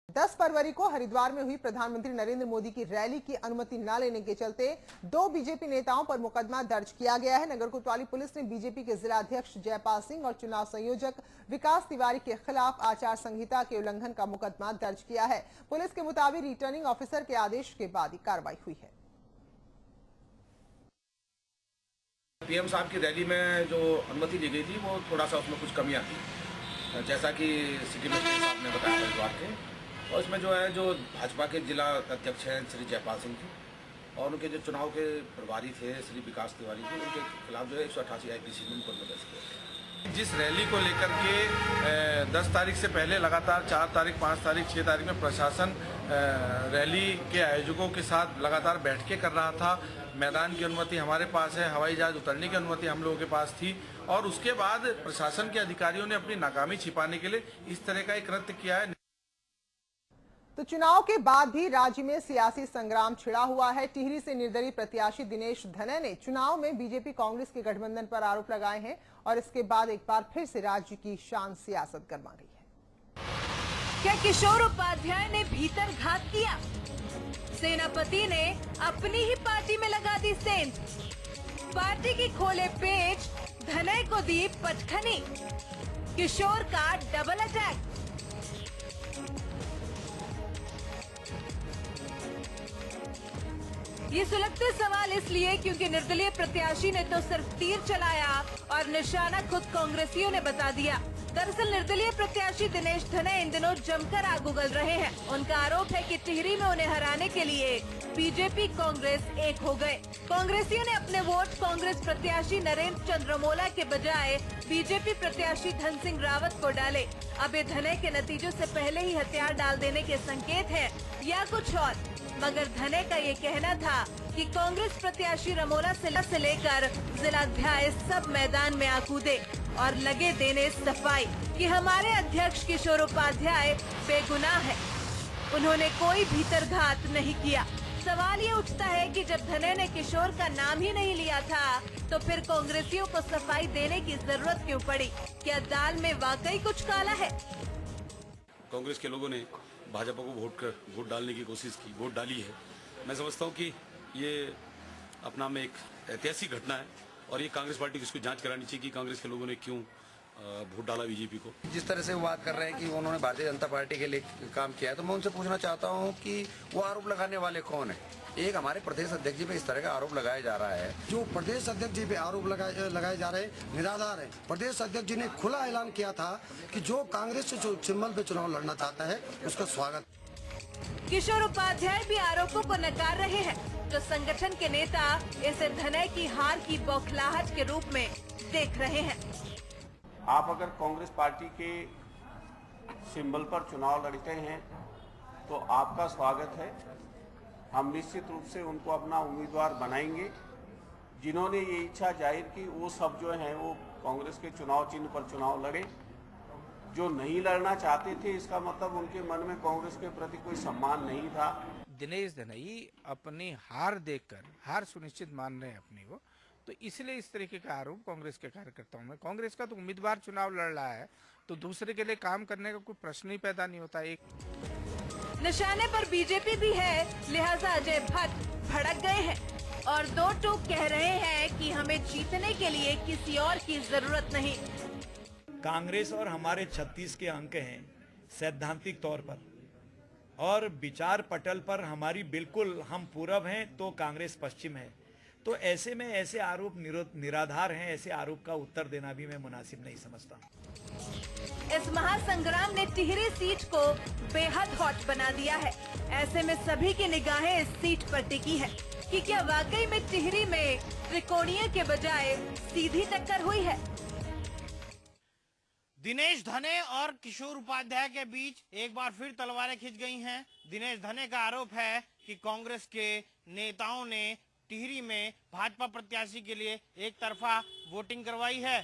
10 फरवरी को हरिद्वार में हुई प्रधानमंत्री नरेंद्र मोदी की रैली की अनुमति न लेने के चलते 2 बीजेपी नेताओं पर मुकदमा दर्ज किया गया है। नगर कोतवाली पुलिस ने बीजेपी के जिला अध्यक्ष जयपाल सिंह और चुनाव संयोजक विकास तिवारी के खिलाफ आचार संहिता के उल्लंघन का मुकदमा दर्ज किया है। पुलिस के मुताबिक रिटर्निंग ऑफिसर के आदेश के बाद ही कार्रवाई हुई है। पीएम साहब की रैली में जो अनुमति दी गई थी वो थोड़ा सा उसमें कुछ कमियां थी, जैसा कि सिटी मजिस्ट्रेट साहब ने बताया हरिद्वार के। और इसमें जो भाजपा के जिला अध्यक्ष हैं श्री जयपाल सिंह जी और उनके जो चुनाव के प्रभारी थे श्री विकास तिवारी जी, उनके खिलाफ 188 आईपीसी में मुकदमा दर्ज किया। जिस रैली को लेकर के 10 तारीख से पहले लगातार 4 तारीख, 5 तारीख, 6 तारीख में प्रशासन रैली के आयोजकों के साथ लगातार बैठकें कर रहा था। मैदान की अनुमति हमारे पास है, हवाई जहाज उतरने की अनुमति हम लोगों के पास थी और उसके बाद प्रशासन के अधिकारियों ने अपनी नाकामी छिपाने के लिए इस तरह का एक कृत्य किया है। तो चुनाव के बाद भी राज्य में सियासी संग्राम छिड़ा हुआ है। टिहरी से निर्दलीय प्रत्याशी दिनेश धनय ने चुनाव में बीजेपी कांग्रेस के गठबंधन पर आरोप लगाए हैं और इसके बाद एक बार फिर से राज्य की शान सियासत गरमा गई है। क्या किशोर उपाध्याय ने भीतर घात किया? सेनापति ने अपनी ही पार्टी में लगा दी सेंध। पार्टी की खोले पेज, धनय को दी पटखनी। किशोर का डबल अटैक। ये सुलगते सवाल इसलिए क्योंकि निर्दलीय प्रत्याशी ने तो सिर्फ तीर चलाया और निशाना खुद कांग्रेसियों ने बता दिया। दरअसल निर्दलीय प्रत्याशी दिनेश धनय इन दिनों जमकर आग उगल रहे हैं। उनका आरोप है कि टिहरी में उन्हें हराने के लिए बीजेपी कांग्रेस एक हो गए। कांग्रेसियों ने अपने वोट कांग्रेस प्रत्याशी नरेंद्र चंद्रमोला के बजाय बीजेपी प्रत्याशी धन सिंह रावत को डाले। अब ये धनय के नतीजों से पहले ही हथियार डाल देने के संकेत है या कुछ और। मगर धनय का ये कहना था कि कांग्रेस प्रत्याशी रमोला से लेकर जिलाध्यक्ष सब मैदान में आ कूदे और लगे देने सफाई कि हमारे अध्यक्ष किशोर उपाध्याय बेगुनाह है, उन्होंने कोई भीतरघात नहीं किया। सवाल ये उठता है कि जब धनय ने किशोर का नाम ही नहीं लिया था तो फिर कांग्रेसियों को सफाई देने की जरूरत क्यों पड़ी? क्या दाल में वाकई कुछ काला है? कांग्रेस के लोगों ने भाजपा को वोट डालने की कोशिश की, वोट डाली है। मैं समझता हूँ कि ये अपना में एक ऐतिहासिक घटना है और ये कांग्रेस पार्टी की इसको जांच करानी चाहिए कि कांग्रेस के लोगों ने क्यों वोट डाला बीजेपी को। जिस तरह से वो बात कर रहे हैं कि उन्होंने भारतीय जनता पार्टी के लिए काम किया है, तो मैं उनसे पूछना चाहता हूँ कि वो आरोप लगाने वाले कौन है? एक हमारे प्रदेश अध्यक्ष जी पे इस तरह का आरोप लगाया जा रहा है। जो प्रदेश अध्यक्ष जी पे आरोप लगाए जा रहे हैं निराधार है। प्रदेश अध्यक्ष जी ने खुला ऐलान किया था कि जो कांग्रेस से सिंबल पे चुनाव लड़ना चाहता है उसका स्वागत। किशोर उपाध्याय भी आरोपों को नकार रहे हैं। तो संगठन के नेता इसे धनय की हार की बौखलाहट के रूप में देख रहे हैं। आप अगर कांग्रेस पार्टी के सिंबल पर चुनाव लड़ते हैं तो आपका स्वागत है। हम निश्चित रूप से उनको अपना उम्मीदवार बनाएंगे। जिन्होंने ये इच्छा जाहिर की वो सब जो हैं वो कांग्रेस के चुनाव चिन्ह पर चुनाव लड़े। जो नहीं लड़ना चाहते थे इसका मतलब उनके मन में कांग्रेस के प्रति कोई सम्मान नहीं था। दिनेश धनई अपनी हार देखकर हार सुनिश्चित मान रहे हैं अपनी वो, तो इसलिए इस तरीके का आरोप कांग्रेस के कार्यकर्ताओं में। कांग्रेस का तो उम्मीदवार चुनाव लड़ रहा है तो दूसरे के लिए काम करने का कोई प्रश्न ही पैदा नहीं होता। एक निशाने पर बीजेपी भी है, लिहाजा अजय भट्ट भड़क गए हैं और दो टूक कह रहे हैं कि हमें जीतने के लिए किसी और की जरूरत नहीं। कांग्रेस और हमारे 36 के अंक हैं सैद्धांतिक तौर पर और विचार पटल पर हमारी बिल्कुल हम पूरब हैं तो कांग्रेस पश्चिम है। तो ऐसे में ऐसे आरोप निराधार हैं, ऐसे आरोप का उत्तर देना भी मैं मुनासिब नहीं समझता। इस महासंग्राम ने टिहरी सीट को बेहद हॉट बना दिया है। ऐसे में सभी की निगाहें इस सीट पर टिकी है कि क्या वाकई में टिहरी में त्रिकोणीय के बजाय सीधी टक्कर हुई है। दिनेश धनय और किशोर उपाध्याय के बीच एक बार फिर तलवारें खिंच गई हैं। दिनेश धनय का आरोप है कि कांग्रेस के नेताओं ने टिहरी में भाजपा प्रत्याशी के लिए एक तरफा वोटिंग करवाई है।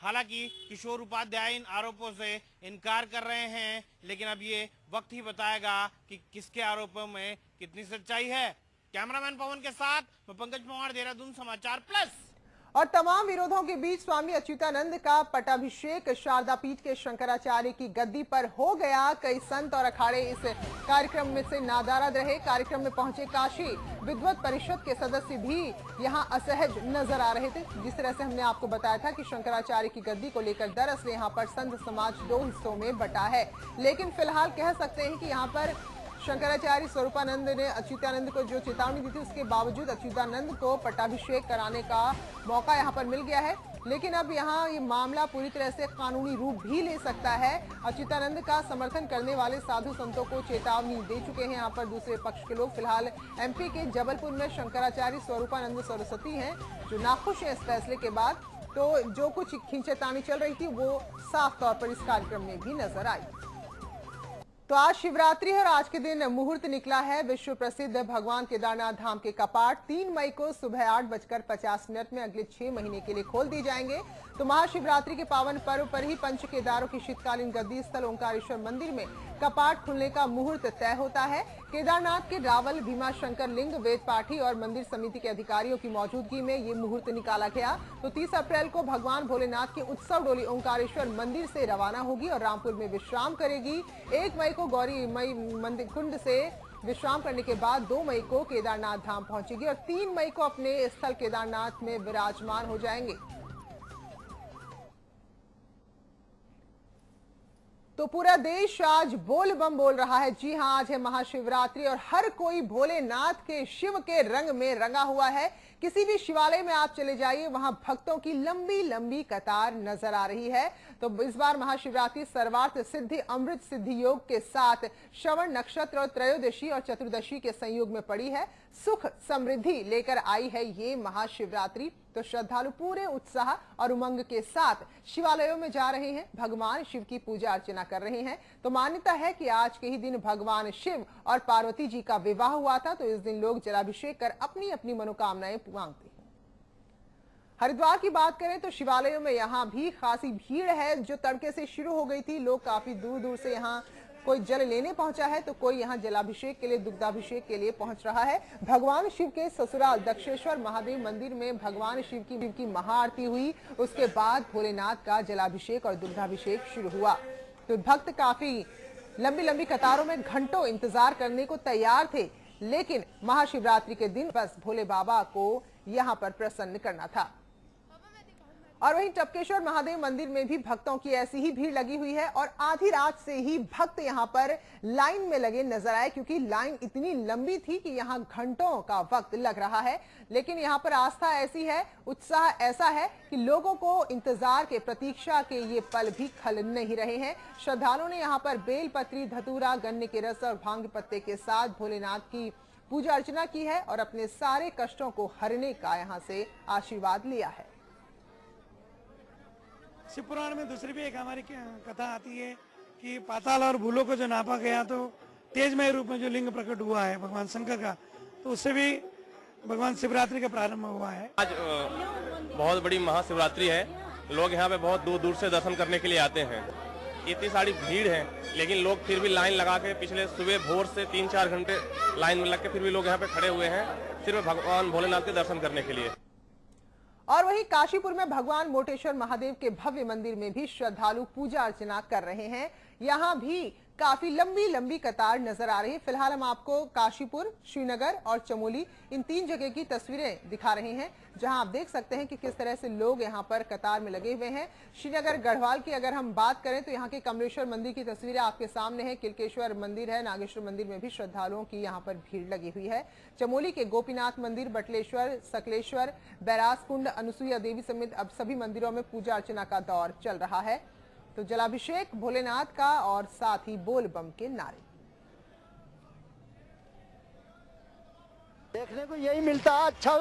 हालांकि किशोर उपाध्याय इन आरोपों से इनकार कर रहे हैं, लेकिन अब ये वक्त ही बताएगा कि किसके आरोपों में कितनी सच्चाई है। कैमरामैन पवन के साथ मैं पंकज पवार, देहरादून समाचार प्लस। और तमाम विरोधों के बीच स्वामी अच्युतानंद का पट्टाभिषेक शारदा पीठ के शंकराचार्य की गद्दी पर हो गया। कई संत और अखाड़े इस कार्यक्रम में से नादारद रहे। कार्यक्रम में पहुंचे काशी विद्वत परिषद के सदस्य भी यहां असहज नजर आ रहे थे। जिस तरह से हमने आपको बताया था कि शंकराचार्य की गद्दी को लेकर दरअसल यहां पर संत समाज दो हिस्सों में बटा है, लेकिन फिलहाल कह सकते हैं कि यहां पर शंकराचार्य स्वरूपानंद ने अच्युतानंद को जो चेतावनी दी थी, उसके बावजूद अच्युतानंद को पट्टाभिषेक कराने का मौका यहां पर मिल गया है। लेकिन अब यहां ये मामला पूरी तरह से कानूनी रूप भी ले सकता है। अच्युतानंद का समर्थन करने वाले साधु संतों को चेतावनी दे चुके हैं यहाँ पर दूसरे पक्ष के लोग। फिलहाल एमपी के जबलपुर में शंकराचार्य स्वरूपानंद सरस्वती हैं जो नाखुश हैं इस फैसले के बाद। तो जो कुछ खींचतानी चल रही थी वो साफ तौर पर इस कार्यक्रम में भी नजर आई। तो आज शिवरात्रि है और आज के दिन मुहूर्त निकला है। विश्व प्रसिद्ध भगवान केदारनाथ धाम के कपाट 3 मई को सुबह 8:50 में अगले 6 महीने के लिए खोल दिए जाएंगे। तो महाशिवरात्रि के पावन पर्व पर ही पंच केदारों की शीतकालीन गद्दी स्थल ओंकारेश्वर मंदिर में कपाट खुलने का मुहूर्त तय होता है। केदारनाथ के रावल भीमाशंकर लिंग वेद पाठी और मंदिर समिति के अधिकारियों की मौजूदगी में ये मुहूर्त निकाला गया। तो 30 अप्रैल को भगवान भोलेनाथ की उत्सव डोली ओंकारेश्वर मंदिर से रवाना होगी और रामपुर में विश्राम करेगी। 1 मई को गौरी मई मंदिर कुंड से विश्राम करने के बाद 2 मई को केदारनाथ धाम पहुंचेगी और 3 मई को अपने स्थल केदारनाथ में विराजमान हो जाएंगे। तो पूरा देश आज बोल बम बोल रहा है। जी हां, आज है महाशिवरात्रि और हर कोई भोलेनाथ के शिव के रंग में रंगा हुआ है। किसी भी शिवालय में आप चले जाइए, वहां भक्तों की लंबी लंबी कतार नजर आ रही है। तो इस बार महाशिवरात्रि सर्वार्थ सिद्धि अमृत सिद्धि योग के साथ श्रवण नक्षत्र और त्रयोदशी और चतुर्दशी के संयोग में पड़ी है। सुख समृद्धि लेकर आई है ये महाशिवरात्रि। तो श्रद्धालु पूरे उत्साह और उमंग के साथ शिवालयों में जा रहे हैं, भगवान शिव की पूजा अर्चना कर रहे हैं। तो मान्यता है कि आज के ही दिन भगवान शिव और पार्वती जी का विवाह हुआ था। तो इस दिन लोग जलाभिषेक कर अपनी अपनी मनोकामनाएं मांगते हैं। हरिद्वार की बात करें तो शिवालयों में यहाँ भी खासी भीड़ है जो तड़के से शुरू हो गई थी। लोग काफी दूर दूर से यहाँ कोई जल लेने पहुंचा है तो कोई यहाँ जलाभिषेक के लिए दुग्धाभिषेक के लिए पहुंच रहा है। भगवान शिव के ससुराल दक्षेश्वर महादेव मंदिर में भगवान शिव की महाआरती हुई। उसके बाद भोलेनाथ का जलाभिषेक और दुग्धाभिषेक शुरू हुआ। तो भक्त काफी लंबी लंबी कतारों में घंटों इंतजार करने को तैयार थे, लेकिन महाशिवरात्रि के दिन बस भोले बाबा को यहाँ पर प्रसन्न करना था। और वहीं टपकेश्वर महादेव मंदिर में भी भक्तों की ऐसी ही भीड़ लगी हुई है और आधी रात से ही भक्त यहां पर लाइन में लगे नजर आए, क्योंकि लाइन इतनी लंबी थी कि यहां घंटों का वक्त लग रहा है। लेकिन यहां पर आस्था ऐसी है, उत्साह ऐसा है कि लोगों को इंतजार के प्रतीक्षा के ये पल भी खल नहीं रहे हैं। श्रद्धालुओं ने यहाँ पर बेलपत्री, धतूरा, गन्ने के रस और भांग पत्ते के साथ भोलेनाथ की पूजा अर्चना की है और अपने सारे कष्टों को हरने का यहाँ से आशीर्वाद लिया है। शिव पुराण में दूसरी भी एक हमारी कथा आती है कि पाताल और भूलों को जो नापा गया तो तेजमय रूप में जो लिंग प्रकट हुआ है भगवान शंकर का, तो उससे भी भगवान शिवरात्रि का प्रारंभ हुआ है। आज बहुत बड़ी महाशिवरात्रि है। लोग यहाँ पे बहुत दूर दूर से दर्शन करने के लिए आते हैं। इतनी सारी भीड़ है, लेकिन लोग फिर भी लाइन लगा के पिछले सुबह भोर से 3-4 घंटे लाइन में लग के फिर भी लोग यहाँ पे खड़े हुए हैं सिर्फ भगवान भोलेनाथ के दर्शन करने के लिए। और वहीं काशीपुर में भगवान मोटेश्वर महादेव के भव्य मंदिर में भी श्रद्धालु पूजा अर्चना कर रहे हैं। यहाँ भी काफी लंबी लंबी कतार नजर आ रही है। फिलहाल हम आपको काशीपुर, श्रीनगर और चमोली इन 3 जगह की तस्वीरें दिखा रहे हैं, जहां आप देख सकते हैं कि किस तरह से लोग यहां पर कतार में लगे हुए हैं। श्रीनगर गढ़वाल की अगर हम बात करें तो यहाँ के कमलेश्वर मंदिर की तस्वीरें आपके सामने है। किलकेश्वर मंदिर है, नागेश्वर मंदिर में भी श्रद्धालुओं की यहाँ पर भीड़ लगी हुई है। चमोली के गोपीनाथ मंदिर, बटलेश्वर, सकलेश्वर, बैरास कुंड, अनुसुईया देवी समेत अब सभी मंदिरों में पूजा अर्चना का दौर चल रहा है। तो जलाभिषेक भोलेनाथ का और साथ ही बोल बम के नारे। देखने को यही मिलता है, अच्छा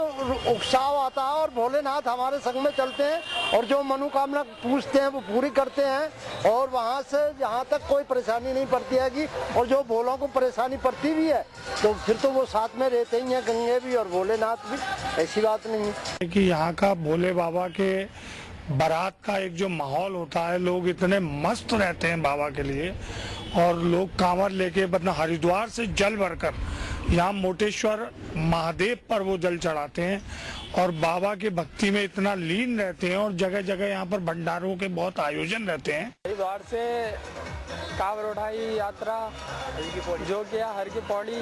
उत्साह आता है और भोलेनाथ हमारे संग में चलते हैं और जो मनोकामना पूछते हैं वो पूरी करते हैं और वहाँ से जहाँ तक कोई परेशानी नहीं पड़ती है कि, और जो भोलों को परेशानी पड़ती भी है तो फिर तो वो साथ में रहते ही हैं, गंगे भी और भोलेनाथ भी, ऐसी बात नहीं है। कि यहाँ का भोले बाबा के बारात का एक जो माहौल होता है, लोग इतने मस्त रहते हैं बाबा के लिए और लोग कांवर लेके मतलब हरिद्वार से जल भरकर यहाँ मोटेश्वर महादेव पर वो जल चढ़ाते हैं और बाबा की भक्ति में इतना लीन रहते हैं और जगह जगह यहाँ पर भंडारों के बहुत आयोजन रहते हैं। हरिद्वार से कांवड़ उठाई यात्रा जो किया हर की पौड़ी,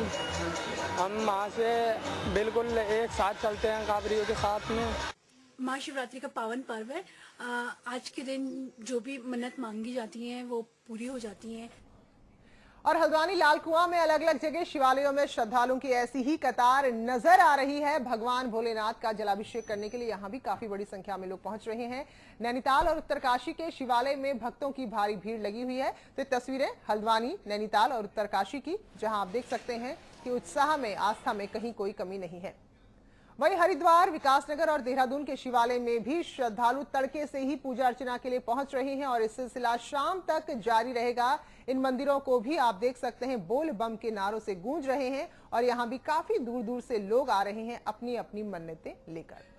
हम वहाँ से बिल्कुल एक साथ चलते हैं कांवड़ियों के साथ में। महाशिवरात्रि का पावन पर्व है। आज के दिन जो भी मन्नत मांगी जाती हैं वो पूरी हो जाती हैं। और हल्द्वानी लाल कुआं में अलग अलग जगह शिवालयों में श्रद्धालुओं की ऐसी ही कतार नजर आ रही है। भगवान भोलेनाथ का जलाभिषेक करने के लिए यहां भी काफी बड़ी संख्या में लोग पहुंच रहे हैं। नैनीताल और उत्तरकाशी के शिवालय में भक्तों की भारी भीड़ लगी हुई है। तो तस्वीरें हल्द्वानी, नैनीताल और उत्तरकाशी की, जहां आप देख सकते हैं कि उत्साह में, आस्था में कहीं कोई कमी नहीं है। वहीं हरिद्वार, विकासनगर और देहरादून के शिवालय में भी श्रद्धालु तड़के से ही पूजा अर्चना के लिए पहुंच रहे हैं और इस सिलसिला शाम तक जारी रहेगा। इन मंदिरों को भी आप देख सकते हैं बोल बम के नारों से गूंज रहे हैं और यहां भी काफी दूर दूर से लोग आ रहे हैं अपनी अपनी मन्नतें लेकर।